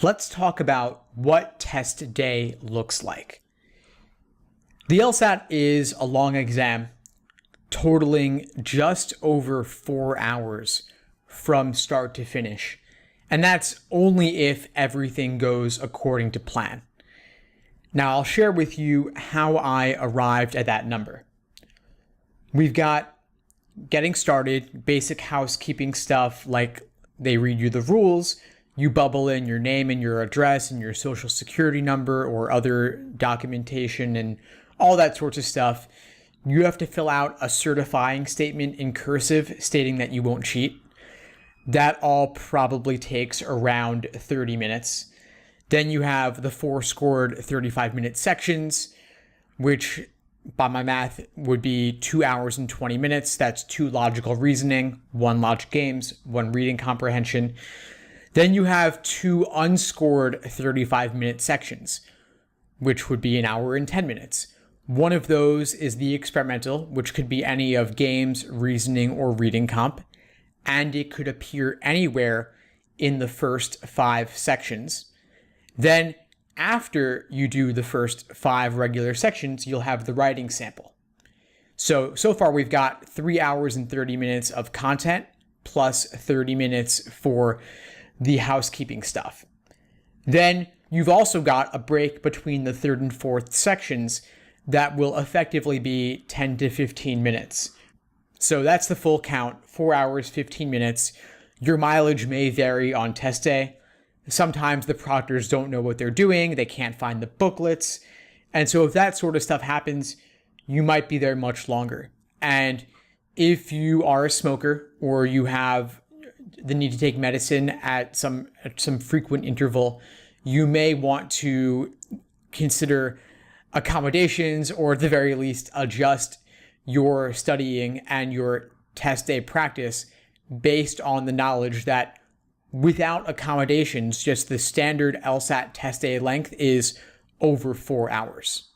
Let's talk about what test day looks like. The LSAT is a long exam totaling just over 4 hours from start to finish. And that's only if everything goes according to plan. Now, I'll share with you how I arrived at that number. We've got getting started, basic housekeeping stuff like they read you the rules, you bubble in your name and your address and your social security number or other documentation and all that sorts of stuff. You have to fill out a certifying statement in cursive stating that you won't cheat. That all probably takes around 30 minutes. Then you have the 4 scored 35-minute sections, which by my math would be 2 hours and 20 minutes. That's 2 logical reasoning, 1 logic games, 1 reading comprehension. Then you have 2 unscored 35-minute sections, which would be 1 hour and 10 minutes. One of those is the experimental, which could be any of games, reasoning, or reading comp, and it could appear anywhere in the first 5 sections. Then after you do the first 5 regular sections, you'll have the writing sample. So far we've got 3 hours and 30 minutes of content plus 30 minutes for the housekeeping stuff. Then you've also got a break between the 3rd and 4th sections that will effectively be 10 to 15 minutes. So that's the full count, 4 hours, 15 minutes. Your mileage may vary on test day. Sometimes the proctors don't know what they're doing. They can't find the booklets. And so if that sort of stuff happens, you might be there much longer. And if you are a smoker or you have the need to take medicine at some frequent interval, you may want to consider accommodations or at the very least adjust your studying and your test day practice based on the knowledge that without accommodations, just the standard LSAT test day length is over 4 hours.